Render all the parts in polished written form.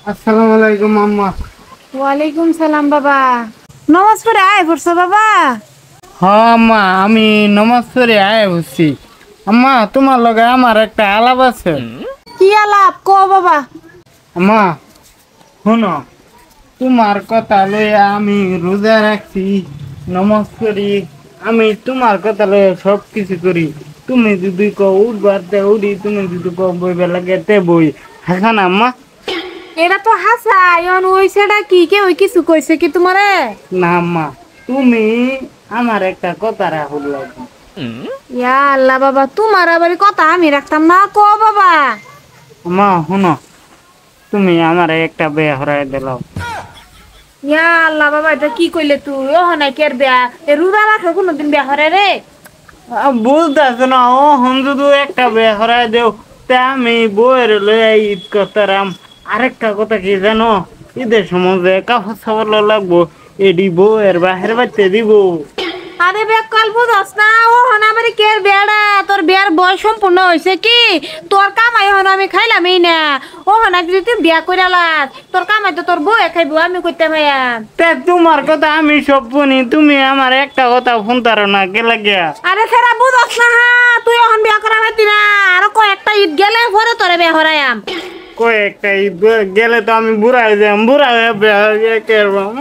আসসালামু আলাইকুম আম্মা। ওয়ালাইকুম সালাম বাবা। নমাজ পড়ে আয় পড়ছো বাবা? হ্যাঁ আম্মা, আমি নমাজ পড়ে আয় বসছি। আম্মা, তোমার লগে আমার একটা আলাপ আছে। কি আলাপ কো বাবা? আম্মা শোনো, তোমার কথা লইয়া আমি রোজা রাখছি, নমাজ করি, আমি তোমার কথা লইয়া সব কিছু করি। তুমি যদি কো উঠবার তে উঠি, তুমি যদি কো বইবে লাগে তে বই। হ্যাঁ না আম্মা? এটা তো হাসা এখন ওইছেটা কি কে ওই কিছু কইছে কি তোমারে? না আম্মা, তুমি আমার একটা কথা রাখুন লাগবে। ইয়া আল্লাহ বাবা, তোমার আবার কথা আমি রাখতাম না কো বাবা? মা শোনো, তুমি আমার একটা বিয়ে হরাই দিলাও। ইয়া আল্লাহ বাবা, এটা কি কইলে তুই? ও না কের বিয়া এ রুদা রাখো কোনদিন বিয়া হরে রে? বুঝতেছ না, ও হন যদি একটা বিয়ে হরাই দেও তা আমি বইয়ের লইয়া ঈদ করতাম। আরেকটা কথা কি জানো, ঈদের সময় যে কাপড় সাপড় লাগবো, এডি বউয়ের বাহির বাড়তে দিব। আরে বে কাল বুঝস না, ও হন আমার কের বিয়াটা তোর বিয়ার বয়স সম্পূর্ণ হইছে কি? তোর কামাই হন আমি খাইলামই না। ও হন যদি তুই বিয়া কইরালাস তোর কামাই তো তোর বউ খাইবো, আমি কইতে ভাইয়া। তা তোমার কথা আমি সব শুনি, তুমি আমার একটা কথা শুনতার না কে লাগিয়া? আরে সেরা বুঝস না হা, তুই এখন বিয়া করা পারতি না, আরো কয়েকটা ঈদ গেলে পরে তোরে বিয়া হরাইয়াম। কয়েকটা ঈদ গেলে তো আমি বুড়া হয়ে যাম, বুড়া হয়ে বিয়ে করবাম।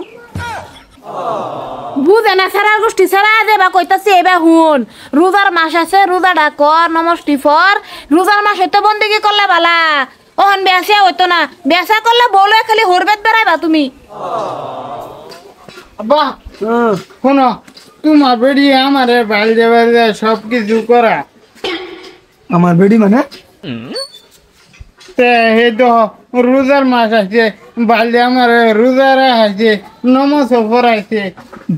বুঝে না সারার গোষ্ঠী সারা দেবা কইতাছি এবার হুন, রোজার মাস আছে, রোজাটা কর নমষ্টি ফর। রোজার মাসে তো বন্দেগি করলে বালা, ওহন বেসা হইতো না, বেসা করলে বলে খালি হরবেত বেড়াইবা তুমি। বাহ, শোনো, তোমার বেড়ি আমার বাড়িতে বাড়িতে সব কিছু করা। আমার বেডি মানে এই তো রোজার মাস আছে, বাড়িতে আমার রোজা রাখাইছে, নমজ পড়াইছে।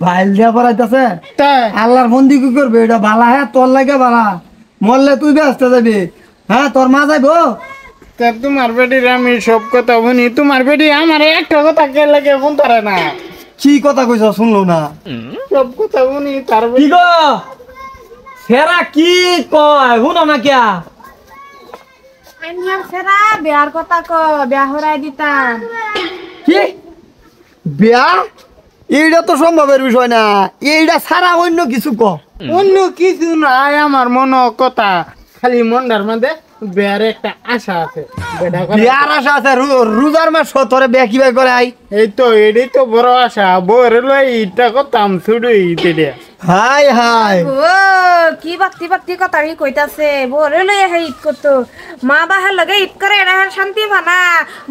বাইল দিয়া পড়াইতেছে তাই আল্লাহর বন্দি কি করবে? এটা বালা হ্যাঁ, তোর লাগে বালা। মরলে তুই ব্যস্ত যাবি, হ্যাঁ তোর মা যাইব। তা তোমার বেটির আমি সব কথা শুনি, তোমার বেটি আমার একটা কথা কে লাগে ফোন ধরে না। কি কথা কইছ শুনলো না? সব কথা শুনি তার কি গো সেরা কি কয় শুনো না কিয়া? আইনার সেরা বিয়ার কথা ক, বিয়া হরাই দিতাম। কি বিয়া? এইটা তো সম্ভবের বিষয় না, এইটা ছাড়া অন্য কিছু ক। অন্য কিছু নাই, আমার মনে কথা খালি মনটার মধ্যে বেয়ার একটা আশা আছে। বেটা করা- বিয়ার আশা আছে, রোজার মাস তোরে বিয়া কিভাবে করে আই? এই তো এটাই তো বড় আশা, বউর লই ইটা করতাম শুধু ইতে দিয়া। হাই হাই ও কি বাক্তি বাক্তি কথা কি কইতাছে? বরে লই হে ঈদ করতো, মা বাহার লগে ঈদ করে এটা শান্তি ভানা,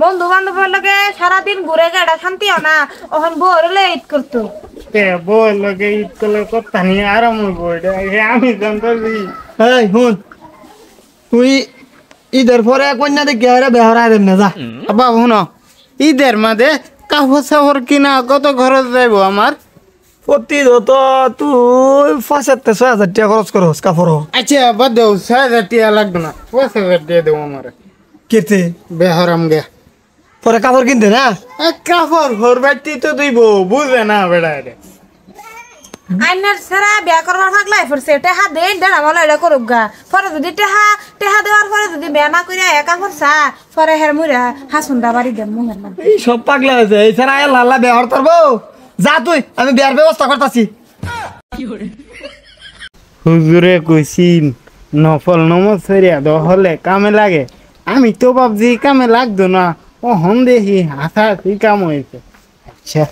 বন্ধু বান্ধবের লগে সারাদিন ঘুরে গে এটা শান্তি না। ওহন বরে লই ঈদ করতো। তে বউর লগে ঈদ করলে করতাম আরাম হইব, এটা আমি জানতাছি। এই শুন, তুই ঈদের পরে কন্যা দেখি আরে বেহরাই দেন না যা। আব্বা শুনো, ঈদের মাঝে কাপড় সাপড় কিনা কত খরচ যাইব আমার? প্রতিদিনত তুই ৫,০০০-৬,০০০ টাকা খরচ করস কাপড়। আচ্ছা বাদ দেও, ৬,০০০ টাকা লাগবে না, ৫,০০০ টাকা দেবো আমার। কেতে বেহরাম গে পরে কাপড় কিনতে না? কাপড় ভরবাটি তো দিব, বুঝে না বেড়া রে। আইনার সেরা বিয়া করবার থাকলে ফিরছে টেহা দেই দেড়া মালা এটা করুক গা। পরে যদি টেহা টেহা দেওয়ার পরে যদি বিয়া না কইরা একা ফরসা পরে হের মুইরা হাসুন্দা বাড়ি দেন মুহের নাম। এই সব পাগলা হয়েছে, এই ছাড়া আল্লাহ আল্লাহ বেহর করবো। যা তুই, আমি বিয়ার ব্যবস্থা করতেছি। হুজুরে কইছিন নফল নমজ ফেরিয়া হলে কামে লাগে, আমি তো ভাবছি কামে লাগতো না, ও হন দেখি হাসাহাসি কাম হয়েছে। আচ্ছা